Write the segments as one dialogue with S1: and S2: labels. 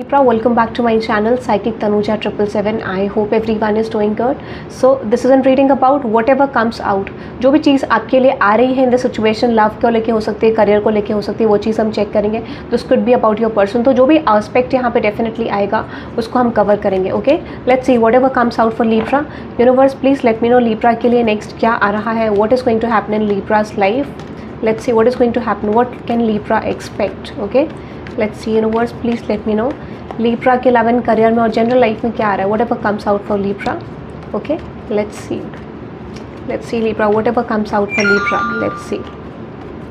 S1: Libra, welcome back to my channel Psychic Tanuja 777. I hope everyone is doing good. So this is a reading about whatever comes out. जो भी चीज़ आपके लिए आ रही है in the situation, love को लेके हो सकती है, करियर को लेके हो सकती है, वो चीज़ हम चेक करेंगे. This could be about your person. तो जो भी एस्पेक्ट यहाँ पे डेफिनेटली आएगा उसको हम कवर करेंगे. Okay, let's see whatever comes out for Libra. Universe please let me know Libra के लिए नेक्स्ट क्या आ रहा है. What is going to happen in Libra's life. Let's see what is going to happen. What can Libra expect. Okay, let's see universe please let me know Libra के अलावा career में और जनरल लाइफ में क्या आ रहा है. What ever comes out for Libra. Okay, let's C Libra what ever comes out for Libra. Let's see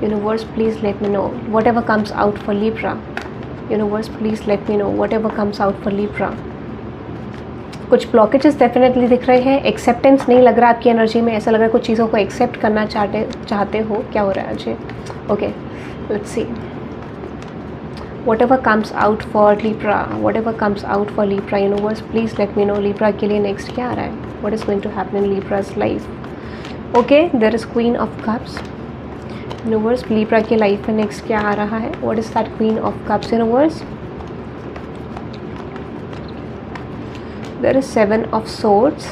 S1: universe please let me know what ever comes out for Libra. Universe please let me know what ever comes out for Libra. कुछ blockages definitely दिख रहे हैं. Acceptance नहीं लग रहा आपकी energy में. ऐसा लग रहा है कुछ चीज़ों को एक्सेप्ट करना चाहते हो. क्या हो रहा है जी. Okay, let's see whatever comes out for Libra, whatever comes out for Libra. Universe please let me know Libra के लिए next क्या आ रहा है. What is going to happen in Libra's life. Okay, there is Queen of Cups. Universe Libra के life में next क्या आ रहा है. What is that Queen of Cups. Universe there is Seven of Swords.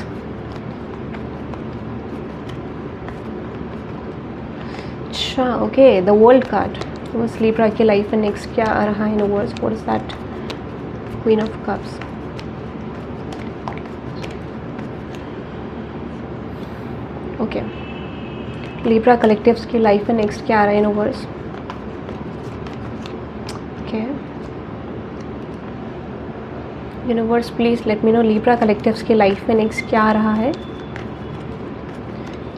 S1: अच्छा, okay, the World card. बस Libra की life में नेक्स्ट क्या आ रहा है. Universe what is that. Queen of cups. Okay, Libra collectives की लाइफ में नेक्स्ट क्या आ रहा है. Universe okay, universe please let me know Libra collectives की लाइफ में नेक्स्ट क्या आ रहा है.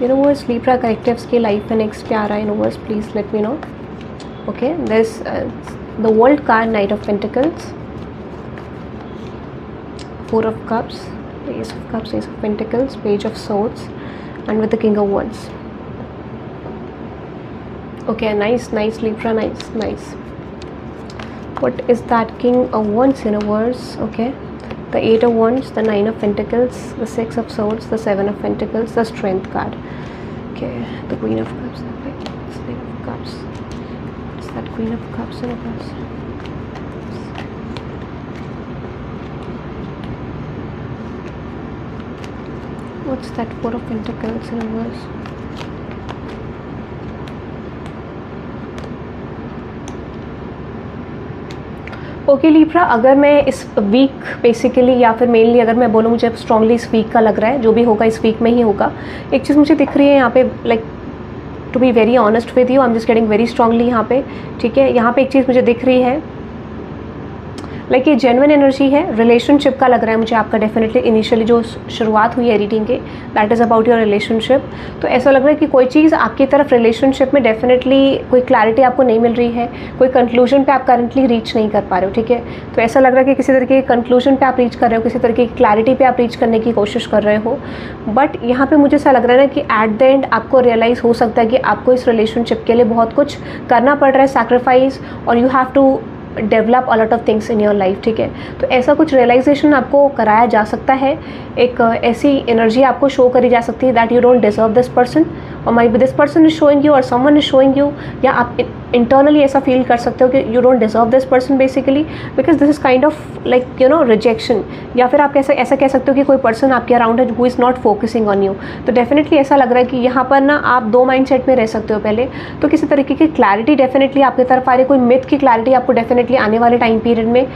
S1: यूनिवर्स लीब्रा कलेक्टिव्स की लाइफ में नेक्स्ट क्या आ रहा है. Universe please let me no. Okay, there's the World card, Knight of Pentacles, Four of Cups, Ace of Cups, Ace of Pentacles, Page of Swords, and with the King of Wands. Okay, nice Libra, nice. What is that King of Wands. Universe. Okay, the Eight of Wands, the Nine of Pentacles, the Six of Swords, the Seven of Pentacles, the Strength card. Okay, the Queen of Cups, the Nine of Cups. That Queen of Cups in reverse. What's that Four of Pentacles in reverse. Okay Libra, अगर मैं इस week basically या फिर mainly अगर मैं बोलूँ, मुझे strongly इस वीक का लग रहा है, जो भी होगा इस वीक में ही होगा. एक चीज़ मुझे दिख रही है यहाँ पे, like to be very honest with you, I am just getting very strongly यहाँ पे. ठीक है, यहाँ पे एक चीज़ मुझे दिख रही है, लाइक ये जेन्युइन एनर्जी है. रिलेशनशिप का लग रहा है मुझे आपका. डेफिनेटली इनिशियली जो शुरुआत हुई है रीडिंग के, that is about your relationship. तो ऐसा लग रहा है कि कोई चीज़ आपकी तरफ रिलेशनशिप में डेफिनेटली कोई क्लैरिटी आपको नहीं मिल रही है. कोई कंक्लूजन पे आप करंटली रीच नहीं कर पा रहे हो. ठीक है, तो ऐसा लग रहा है कि किसी तरीके के कंक्लूजन पे आप रीच कर रहे हो, किसी तरीके की क्लैरिटी पे आप रीच करने की कोशिश कर रहे हो. बट यहाँ पे मुझे ऐसा लग रहा है ना कि एट द एंड आपको रियलाइज़ हो सकता है कि आपको इस रिलेशनशिप के लिए बहुत कुछ करना पड़ रहा है, सैक्रिफाइस, और you have to develop a lot of things in your life. ठीक है, तो ऐसा कुछ रियलाइजेशन आपको कराया जा सकता है. एक ऐसी एनर्जी आपको शो करी जा सकती है that you don't deserve this person, और maybe this person is showing you और समवन इज शोइंग यू, या आप इंटरनली ऐसा फील कर सकते हो कि you don't deserve this person basically, because this is kind of like you know rejection. या फिर आप कैसे ऐसा कह सकते हो कि कोई पर्सन आपके अराउंड है who is not focusing on you. तो डेफिनेटली ऐसा लग रहा है कि यहाँ पर ना आप दो माइंड सेट में रह सकते हो. पहले तो किसी तरीके की क्लैरिटी डेफिनेटली आपकी तरफ आ रही है, कोई मिथ की क्लैरिटी आपको डेफिनेटली आने वाले टाइम पीरियड में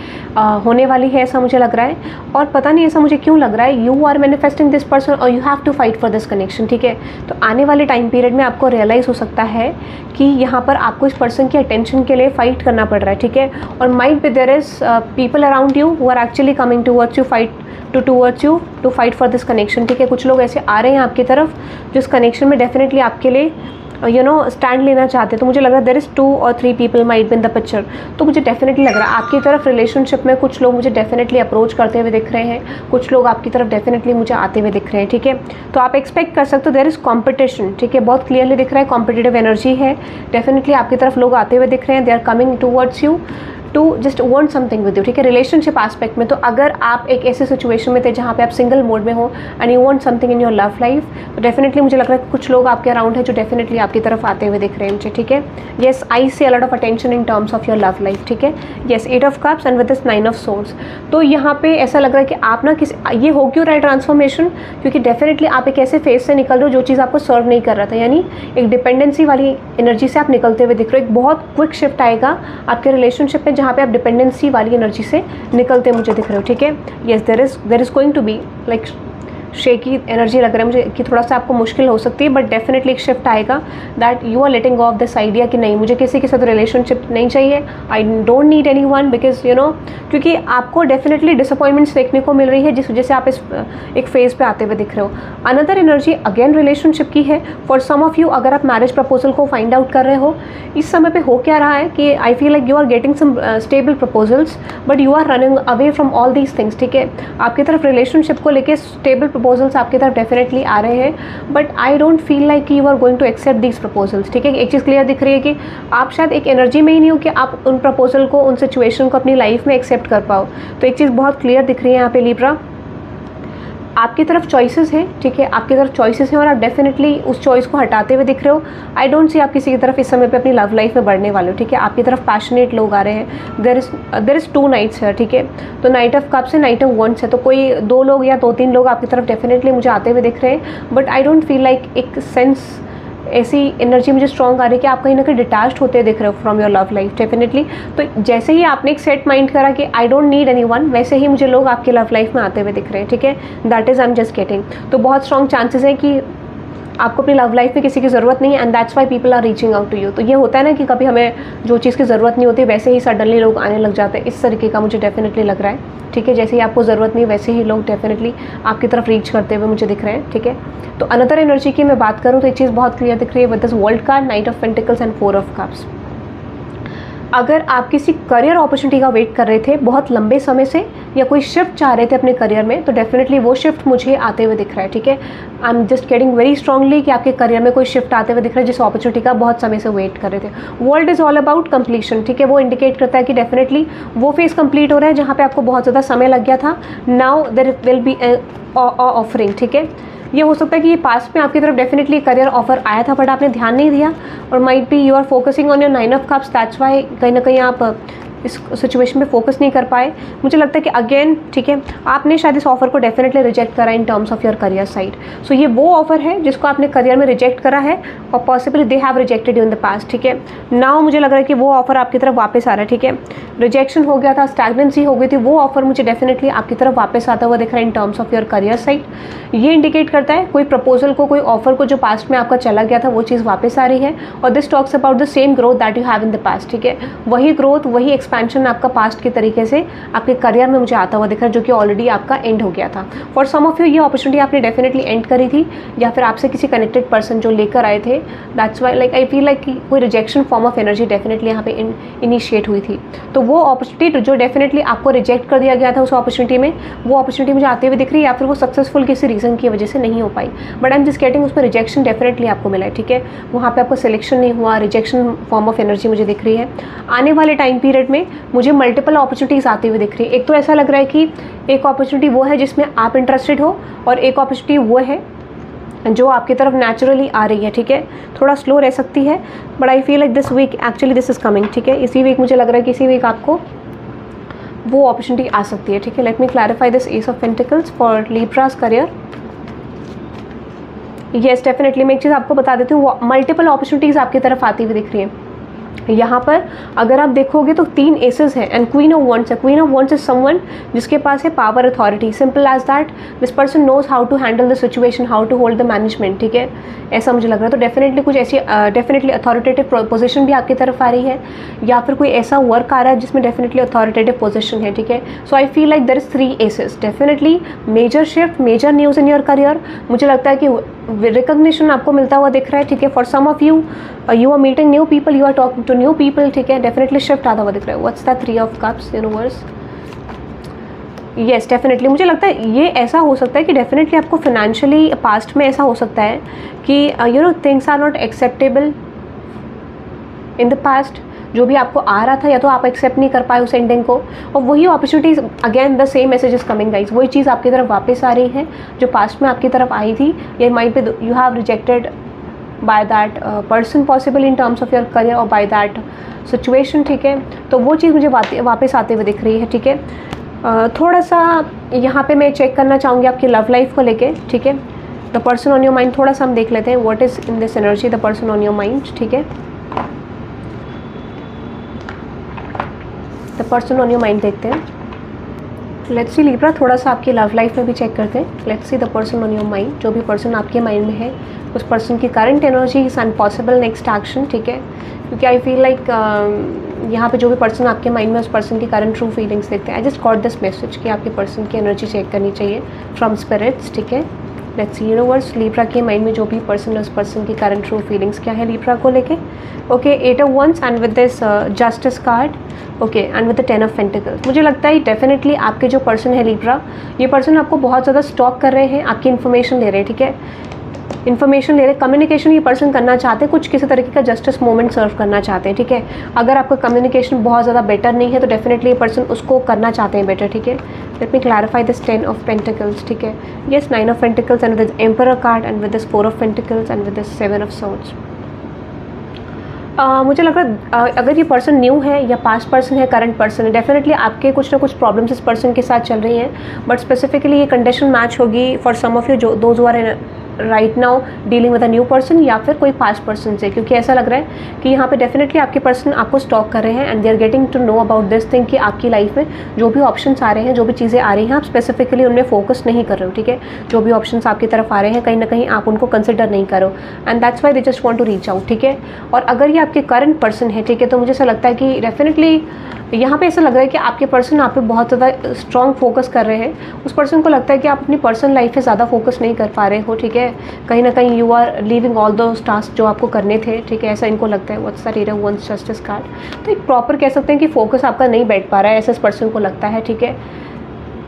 S1: होने वाली है, ऐसा मुझे लग रहा है. और पता नहीं ऐसा मुझे क्यों लग रहा है, you are manifesting this person और you have to fight for this connection. ठीक है, तो आने वाले टाइम पीरियड में आपको रियलाइज़ हो सकता है कि यहाँ पर आपको इस पर्सन की अटेंशन के लिए फाइट करना पड़ रहा है. ठीक है, और might be there is people around you who are actually coming towards you towards you to fight for this connection. ठीक है, कुछ लोग ऐसे आ रहे हैं आपकी तरफ जो इस कनेक्शन में डेफिनेटली आपके लिए यू नो स्टैंड लेना चाहते हैं. तो मुझे लग रहा है there is 2 or 3 people might be in the picture. तो मुझे डेफिनेटली लग रहा है आपकी तरफ रिलेशनशिप में कुछ लोग मुझे डेफिनेटली अप्रोच करते हुए दिख रहे हैं, कुछ लोग आपकी तरफ डेफिनेटली मुझे आते हुए दिख रहे हैं. ठीक है, तो आप एक्सपेक्ट कर सकते हो देयर इज़ कॉम्पिटिशन. ठीक है, बहुत क्लियरली दिख रहा है, कॉम्पिटिटिव एनर्जी है. डेफिनेटली आपकी तरफ लोग आते हुए दिख रहे हैं, they are coming towards you to just want something with you, ठीक है, रिलेशनशिप एस्पेक्ट में। तो अगर आप एक ऐसे सिचुएशन में थे जहाँ पे आप सिंगल मोड में हो and you want something in your love life, तो डेफिनेटली मुझे लग रहा है कुछ लोग आपके अराउंड है जो डेफिनेटली आपकी तरफ आते हुए दिख रहे हैं मुझे, ठीक है। Yes, I see a lot of attention in terms of your love life, ठीक है। Yes, 8 of cups and with this 9 of swords. तो यहाँ पे ऐसा लग रहा है कि आप ना किसी, ये हो क्यों रहा है ट्रांसफॉर्मेशन, क्योंकि डेफिनेटली आप एक ऐसे फेज से निकल रहे हो जो चीज़ आपको सर्व नहीं कर रहा था, यानी एक डिपेंडेंसी वाली एनर्जी से आप निकलते हुए दिख रहे हो। एक बहुत क्विक शिफ्ट आएगा आपके रिलेशनशिप में जहाँ पे आप डिपेंडेंसी वाली एनर्जी से निकलते मुझे दिख रहे हो, ठीक है। Yes, there is going to be like shaky energy लग रहा है मुझे कि थोड़ा सा आपको मुश्किल हो सकती है, बट डेफिनेटली एक शिफ्ट आएगा that you are letting off this idea कि नहीं, मुझे किसी के साथ रिलेशनशिप नहीं चाहिए, I don't need anyone, because you know, क्योंकि आपको डेफिनेटली डिसअपॉइंटमेंट्स देखने को मिल रही है जिस वजह से आप इस एक फेज पे आते हुए दिख रहे हो। अनदर एनर्जी अगेन रिलेशनशिप की है फॉर सम ऑफ यू। अगर आप मैरिज प्रपोजल को फाइंड आउट कर रहे हो, इस समय पे हो क्या रहा है कि I feel like you are getting some stable proposals but you are running away from all these things, ठीक है। आपकी तरफ रिलेशनशिप को लेके स्टेबल प्रपोजल्स आपकी तरफ डेफिनेटली आ रहे हैं, but I don't feel like you are going to accept these proposals, ठीक है। एक चीज़ क्लियर दिख रही है कि आप शायद एक एनर्जी में ही नहीं हो कि आप उन प्रपोजल को, उन सिचुएशन को अपनी लाइफ में एक्सेप्ट कर पाओ। तो एक चीज़ बहुत क्लियर दिख रही है यहाँ पे लिब्रा, आपकी तरफ चॉइसेस हैं, ठीक है, आपकी तरफ चॉइसेस हैं और आप डेफिनेटली उस चॉइस को हटाते हुए दिख रहे हो। आई डोंट सी आप किसी की तरफ इस समय पे अपनी लव लाइफ में बढ़ने वाले हो, ठीक है। आपकी तरफ पैशनेट लोग आ रहे हैं। देर इज़ 2 नाइट्स है, ठीक है। तो नाइट ऑफ कप्स है, नाइट ऑफ वंड्स है, तो कोई 2 लोग या 2-3 लोग आपकी तरफ डेफिनेटली मुझे आते हुए दिख रहे हैं, but I don't feel like एक सेंस, ऐसी एनर्जी मुझे स्ट्रॉन्ग आ रही है कि आप कहीं ना कहीं डिटैच्ड होते दिख रहे हो from your love life definitely. तो जैसे ही आपने एक सेट माइंड करा कि आई डोंट नीड एनी वन, वैसे ही मुझे लोग आपकी लव लाइफ में आते हुए दिख रहे हैं, ठीक है। That is I am just getting. तो बहुत स्ट्रॉन्ग चांसेस हैं कि आपको अपनी लव लाइफ में किसी की ज़रूरत नहीं है and that's why people are reaching out to you. तो ये होता है ना कि कभी हमें जो चीज़ की ज़रूरत नहीं होती वैसे ही सडनली लोग आने लग जाते हैं, इस तरीके का मुझे डेफिनेटली लग रहा है, ठीक है। जैसे ही आपको ज़रूरत नहीं वैसे ही लोग डेफिनेटली आपकी तरफ रीच करते हुए मुझे दिख रहे हैं, ठीक है। तो अनदर एनर्जी की मैं बात करूँ तो एक चीज़ बहुत क्लियर दिख रही है with this world card, night of pentacles and 4 of cups. अगर आप किसी करियर अपॉर्चुनिटी का वेट कर रहे थे बहुत लंबे समय से या कोई शिफ्ट चाह रहे थे अपने करियर में, तो डेफिनेटली वो शिफ्ट मुझे आते हुए दिख रहा है, ठीक है। आई am just getting very strongly कि आपके करियर में कोई शिफ्ट आते हुए दिख रहा है जिस अपॉर्चुनिटी का बहुत समय से वेट कर रहे थे। World is all about completion, ठीक है। वो इंडिकेट करता है कि डेफिनेटली वो फेज कंप्लीट हो रहा है जहाँ पे आपको बहुत ज़्यादा समय लग गया था। Now there will be offering, ठीक है। ये हो सकता है कि ये पास्ट में आपकी तरफ डेफिनेटली करियर ऑफर आया था बट आपने ध्यान नहीं दिया, और might be you are focusing on your 9 of cups, that's why कहीं ना कहीं आप इस सिचुएशन पे फोकस नहीं कर पाए। मुझे लगता है कि अगेन, ठीक है, आपने शायद इस ऑफर को डेफिनेटली रिजेक्ट करा in terms of your career side. So ये वो ऑफर है जिसको आपने करियर में रिजेक्ट करा है और possibly they have rejected you in the past, ठीक है। नाउ मुझे लग रहा है कि वो ऑफर आपकी तरफ वापस आ रहा है, ठीक है। रिजेक्शन हो गया था, स्टैग्नेंसी हो गई थी, वो ऑफर मुझे डेफिनेटली आपकी तरफ वापस आता हुआ दिख रहा है इन terms of your career side. ये इंडिकेट करता है कोई प्रपोजल को, कोई ऑफर को जो पास्ट में आपका चला गया था वो चीज़ वापस आ रही है, और this talks about the same growth that you have in the past, ठीक है। वही ग्रोथ, वही एक्सपेंशन आपका पास्ट के तरीके से आपके करियर में मुझे आता हुआ दिख रहा है जो कि ऑलरेडी आपका एंड हो गया था। फॉर सम ऑफ यू ये अपॉर्चुनिटी आपने डेफिनेटली एंड करी थी, या फिर आपसे किसी कनेक्टेड पर्सन जो लेकर आए थे, that's why like I feel like कि कोई rejection form of energy definitely यहाँ पे इनिशिएट हुई थी। तो वो अपॉर्चुनिटी जो डेफिनेटली आपको रिजेक्ट कर दिया गया था उस अपॉर्चुनिटी में, वो अपॉर्चुनिटी मुझे आते हुए दिख रही है, या फिर वो सक्सेसफुल किसी रीज़न की वजह से नहीं हो पाई, but I am just getting उसमें रिजेक्शन डेफिनेटली आपको मिला है, ठीक है। वहाँ पे आपको सिलेक्शन नहीं हुआ, रिजेक्शन फॉर्म ऑफ एनर्जी मुझे दिख रही है। आने वाले टाइम पीरियड में मुझे मल्टीपल अपॉर्चुनिटीज़ आती हुई दिख रही है। एक तो ऐसा लग रहा है कि एक अपॉर्चुनिटी वो है जिसमें आप इंटरेस्टेड हो, और एक अपॉर्चुनिटी वो है जो आपकी तरफ नेचुरली आ रही है, ठीक है। थोड़ा स्लो रह सकती है, but I feel like this week actually this is coming, ठीक है। इसी वीक मुझे लग रहा है कि इसी वीक आपको वो अपॉर्चुनिटी आ सकती है, ठीक है। Let me clarify this S of pentacles for Libras career. Yes, definitely मैं एक चीज़ आपको बता देती हूँ, मल्टीपल अपॉर्चुनिटीज़ आपकी तरफ आती हुई दिख रही है। यहाँ पर अगर आप देखोगे तो 3 एसेस हैं एंड क्वीन ऑफ वंड्स है। Queen of wands is someone जिसके पास है power, authority, simple as that. This person knows how to handle the situation, how to hold the management, ठीक है, ऐसा मुझे लग रहा है। तो डेफिनेटली कुछ ऐसी डेफिनेटली अथॉरिटेटिव पोजीशन भी आपकी तरफ आ रही है, या फिर कोई ऐसा वर्क आ रहा है जिसमें डेफिनेटली अथॉरिटेटिव पोजीशन है, ठीक है। So I feel like there is 3 aces, definitely major shift, major news in your career. मुझे लगता है कि रिकॉग्निशन आपको मिलता हुआ दिख रहा है, ठीक है। For some of you you are meeting new people, you are talking to new people, ठीक है। डेफिनेटली शिफ्ट आता हुआ दिख रहा है। What's the 3 of cups universe? Yes, definitely मुझे लगता है ये ऐसा हो सकता है कि डेफिनेटली आपको फाइनेंशियली पास्ट में ऐसा हो सकता है कि you know things are not acceptable in the past. जो भी आपको आ रहा था या तो आप एक्सेप्ट नहीं कर पाए उस एंडिंग को, और वही opportunities again the same message is coming guys, वही चीज़ आपकी तरफ वापस आ रही है जो पास्ट में आपकी तरफ आई थी, या माइंड पे you have rejected by that person possible in terms of your career और बाय दैट सिचुएशन, ठीक है। तो वो चीज़ मुझे वापस आते हुए दिख रही है, ठीक है। थोड़ा सा यहाँ पे मैं चेक करना चाहूँगी आपकी लव लाइफ को लेके, ठीक है। The person on your mind थोड़ा सा हम देख लेते हैं, what is in this energy the person on your mind, ठीक है। The person on your mind देखते हैं। लेट्स सी लिब्रा, थोड़ा सा आपकी लव लाइफ में भी चेक करते हैं। Let's see the person on your mind, जो भी पर्सन आपके माइंड में है उस पर्सन की current energy and possible next action, ठीक है। क्योंकि आई फील लाइक यहाँ पे जो भी पर्सन आपके माइंड में उस पर्सन की करंट ट्रू फीलिंग्स देखते हैं। I just got this message कि आपके पर्सन की एनर्जी चेक करनी चाहिए फ्रॉम स्पिरिट्स, ठीक है। लेट्स सी यूनिवर्स, लिब्रा के माइंड में जो भी पर्सन है उस पर्सन की करंट ट्रू फीलिंग्स क्या है लिब्रा को लेके। Okay, 8 of wands and with this justice card, okay, and with the 10 of pentacles. मुझे लगता है डेफिनेटली आपके जो पर्सन है लिब्रा, ये पर्सन आपको बहुत ज़्यादा स्टॉक कर रहे हैं, आपकी इन्फॉर्मेशन ले रहे हैं, ठीक है। इन्फॉर्मेशन ले रहे, कम्युनिकेशन ये पर्सन करना चाहते हैं, कुछ किसी तरीके का जस्टिस मोमेंट सर्व करना चाहते हैं, ठीक है। अगर आपका कम्युनिकेशन बहुत ज़्यादा बेटर नहीं है तो डेफिनेटली ये पर्सन उसको करना चाहते हैं बेटर, ठीक है। Let me clarify this 10 of pentacles, ठीक है। Yes, 9 of pentacles and with emperor card and with this 4 of pentacles and with this 7 of swords. मुझे लग रहा है अगर ये पर्सन न्यू है या पास्ट पर्सन है, करंट पर्सन है, डेफिनेटली आपके कुछ ना कुछ प्रॉब्लम्स इस पर्सन के साथ चल रही हैं, बट स्पेसिफिकली ये कंडीशन मैच होगी फॉर सम ऑफ यू जो those who are right now dealing with a new person या फिर कोई पास्ट पर्सन से, क्योंकि ऐसा लग रहा है कि यहाँ पे डेफिनेटली आपके पर्सन आपको स्टॉक कर रहे हैं and they are getting to know about this thing कि आपकी लाइफ में जो भी ऑप्शंस आ रहे हैं, जो भी चीज़ें आ रही हैं, आप स्पेसिफिकली उनमें फोकस नहीं कर रहे हो, ठीक है। जो भी ऑप्शंस आपकी तरफ आ रहे हैं कहीं ना कहीं आप उनको कंसिडर नहीं करो and that's why they just want to reach out, ठीक है। और अगर ये आपके करंट पर्सन है, ठीक है, तो मुझे ऐसा लगता है कि डेफिनेटली यहाँ पे ऐसा लग रहा है कि आपके पर्सन आप पे बहुत ज़्यादा स्ट्रॉन्ग फोकस कर रहे हैं। उस पर्सन को लगता है कि आप अपनी पर्सनल लाइफ पे ज़्यादा फोकस नहीं कर पा रहे हो, ठीक है। कहीं ना कहीं you are leaving all those task जो आपको करने थे, ठीक है, ऐसा इनको लगता है। What's the read of wands justice card, तो एक प्रॉपर कह सकते हैं कि फोकस आपका नहीं बैठ पा रहा है, ऐसा इस पर्सन को लगता है, ठीक है।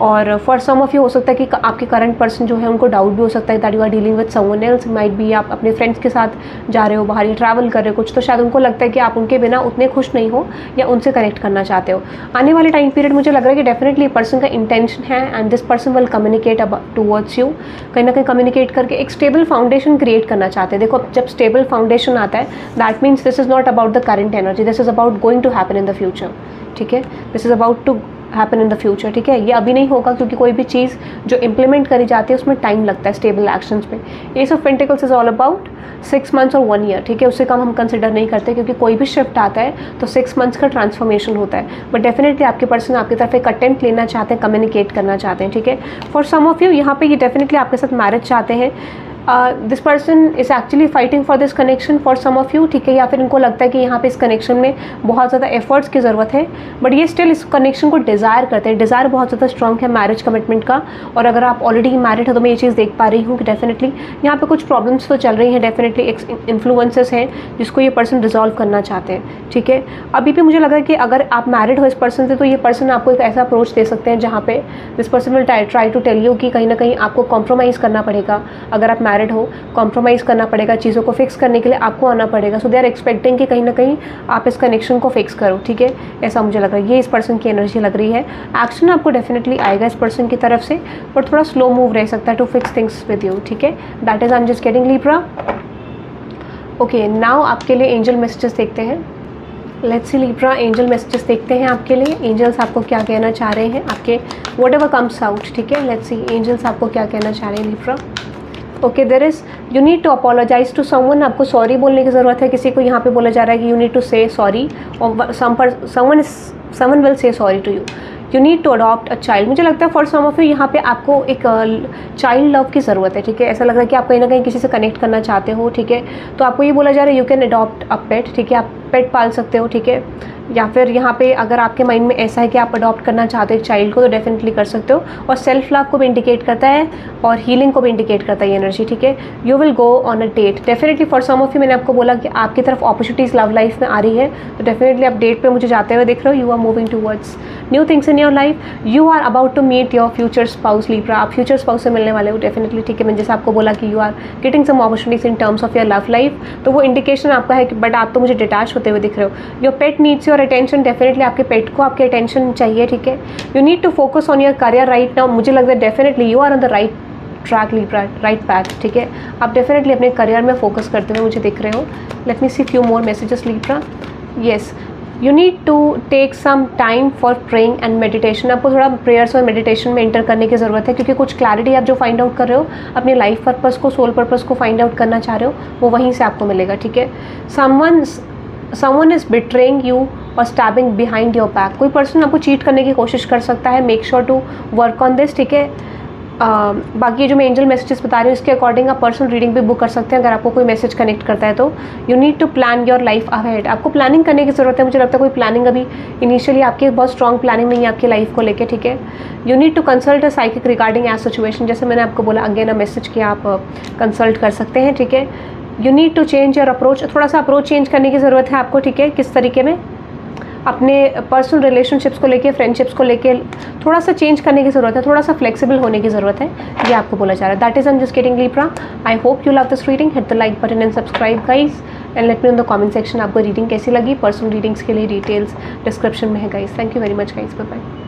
S1: और फॉर सम ऑफ यू हो सकता है कि आपके करंट पर्सन जो है उनको डाउट भी हो सकता है that you are dealing with someone else, might be आप अपने फ्रेंड्स के साथ जा रहे हो बाहर या ट्रैवल कर रहे हो कुछ, तो शायद उनको लगता है कि आप उनके बिना उतने खुश नहीं हो या उनसे कनेक्ट करना चाहते हो। आने वाले टाइम पीरियड मुझे लग रहा है कि डेफिनेटली पर्सन का इंटेंशन है and this person will communicate towards you, कहीं ना कहीं कम्युनिकेट करके एक स्टेबल फाउंडेशन क्रिएट करना चाहते हैं। देखो, जब स्टेबल फाउंडेशन आता है that means this is not about the current energy, this is about going to happen in the future, ठीक है। This is about to happen in the future, ठीक है। ये अभी नहीं होगा क्योंकि कोई भी चीज़ जो इम्प्लीमेंट करी जाती है उसमें टाइम लगता है स्टेबल एक्शंस पे। S of pentacles is all about 6 months और 1 ईयर, ठीक है। उससे कम हम कंसिडर नहीं करते क्योंकि कोई भी शिफ्ट आता है तो 6 मंथ्स का ट्रांसफॉर्मेशन होता है। बट डेफिनेटली आपके पर्सन आपकी तरफ एक अटेम्प्ट लेना चाहते हैं, कम्युनिकेट करना चाहते हैं, ठीक है। फॉर सम ऑफ यू यहाँ पे ये डेफिनेटली आपके साथ मैरिज चाहते हैं। This person is actually fighting for this connection for some of you, ठीक है। या फिर इनको लगता है कि यहाँ पे इस कनेक्शन में बहुत ज़्यादा एफर्ट्स की ज़रूरत है, बट ये स्टिल इस कनेक्शन को डिज़ायर करते हैं। डिज़ायर बहुत ज़्यादा स्ट्रॉन्ग है मैरिज कमिटमेंट का। और अगर आप ऑलरेडी मैरिड हो तो मैं ये चीज़ देख पा रही हूँ कि डेफिनेटली यहाँ पे कुछ प्रॉब्लम्स तो चल रही हैं, डेफिनेटली एक इन्फ्लुएंसेस हैं जिसको ये पर्सन रिजॉल्व करना चाहते हैं, ठीक है। अभी भी मुझे लग रहा है कि अगर आप मैरिड हो इस पर्सन से तो ये पर्सन आपको एक ऐसा अप्रोच दे सकते हैं जहाँ पे this person will try to tell you कि कहीं ना कहीं आपको कॉम्प्रोमाइज़ करना पड़ेगा। अगर आप मैरिड हो, कॉम्प्रोमाइज़ करना पड़ेगा, चीज़ों को फिक्स करने के लिए आपको आना पड़ेगा। सो दे आर एक्सपेक्टिंग कि कहीं ना कहीं आप इस कनेक्शन को फिक्स करो, ठीक है। ऐसा मुझे लग रहा है, ये इस पर्सन की एनर्जी लग रही है। एक्शन आपको डेफिनेटली आएगा इस पर्सन की तरफ से, बट थोड़ा स्लो मूव रह सकता है to fix things with you, ठीक है। That is I am just getting Libra. Okay, now आपके लिए एंजल मैसेजेस देखते हैं। Let's see Libra, angel messages देखते हैं आपके लिए। एंजल्स आपको क्या कहना चाह रहे हैं, आपके वट एवर कम्स आउट, ठीक है। लेट्स सी एंजल्स आपको क्या कहना चाह रहे हैं Libra. Okay, there is you need to apologise to someone, आपको सॉरी बोलने की ज़रूरत है। किसी को यहाँ पे बोला जा रहा है कि you need to say sorry और someone will say sorry to you. You need to adopt a child, मुझे लगता है फॉर सम ऑफ यू यहाँ पे आपको एक चाइल्ड लव की ज़रूरत है, ठीक है। ऐसा लग रहा है कि आप कहीं ना कहीं किसी से कनेक्ट करना चाहते हो, ठीक है। तो आपको ये बोला जा रहा है यू कैन अडॉप्ट अ पेट, ठीक है। आप पेट पाल सकते हो, ठीक है। या फिर यहाँ पे अगर आपके माइंड में ऐसा है कि आप अडॉप्ट करना चाहते हो एक चाइल्ड को, तो डेफिनेटली कर सकते हो। और सेल्फ लव को भी इंडिकेट करता है और हीलिंग को भी इंडिकेट करता है ये एनर्जी, ठीक है। You will go on a date definitely for some of you. मैंने आपको बोला कि आपकी तरफ अपॉर्चुनिटीज़ लव लाइफ में आ रही है, तो डेफिनेटली आप डेट पे मुझे जाते हुए दिख रहे हो। You are moving towards new things in your life. You are about to meet your future spouse Libra. आप फ्यूचर स्पाउस से मिलने वाले हो डेफिनेटली, ठीक है। मैंने जैसे आपको बोला कि you are getting some opportunities in terms of your love life, तो वो इंडिकेशन आपका है कि बट आप तो मुझे डिटैच होते हुए दिख रहे हो। Your pet needs your attention, definitely आपके पेट को आपकी अटेंशन चाहिए, ठीक है। You need to focus on your career right now. मुझे लगता है definitely you are on the right track Libra, right path, ठीक है। आप डेफिनेटली अपने करियर में फोकस करते हुए मुझे दिख रहे हो। Let me see few more messages Libra. Yes, you need to take some time for praying and meditation. आपको थोड़ा प्रेयर्स और मेडिटेशन में एंटर करने की ज़रूरत है, क्योंकि कुछ क्लैरिटी आप जो फाइंड आउट कर रहे हो अपने लाइफ पर्पस को, सोल पर्पस को फाइंड आउट करना चाह रहे हो, वो वहीं से आपको मिलेगा, ठीक है। समवन इज़ बिट्रेइंग यू और स्टैबिंग बिहाइंड योर बैक। कोई पर्सन आपको चीट करने की कोशिश कर सकता है। Make sure to work on this, ठीक है। बाकी जो मैं एंजल मैसेजेस बता रही हूँ इसके अकॉर्डिंग आप पर्सनल रीडिंग भी बुक कर सकते हैं अगर आपको कोई मैसेज कनेक्ट करता है तो। You need to plan your life ahead. आपको प्लानिंग करने की ज़रूरत है। मुझे लगता है कोई प्लानिंग अभी इनिशियली आपकी बहुत स्ट्रॉन्ग प्लानिंग नहीं है आपकी लाइफ को लेके, ठीक है। You need to consult a psychic regarding as situation. जैसे मैंने आपको बोला अगेन अ मैसेज किया, आप कंसल्ट कर सकते हैं, ठीक है। You need to change your approach. थोड़ा सा अप्रोच चेंज करने की ज़रूरत है आपको, ठीक है। किस तरीके में? अपने पर्सनल रिलेशनशिप्स को लेके, फ्रेंडशिप्स को लेके थोड़ा सा चेंज करने की ज़रूरत है, थोड़ा सा फ्लेक्सिबल होने की ज़रूरत है, ये आपको बोला जा रहा है। That is I am just getting Libra. I hope you love this reading. Hit the like button and subscribe guys, and let me in the comment section आपको रीडिंग कैसी लगी। पर्सनल रीडिंग्स के लिए डिटेल्स डिस्क्रिप्शन में है guys. Thank you very much guys, bye bye.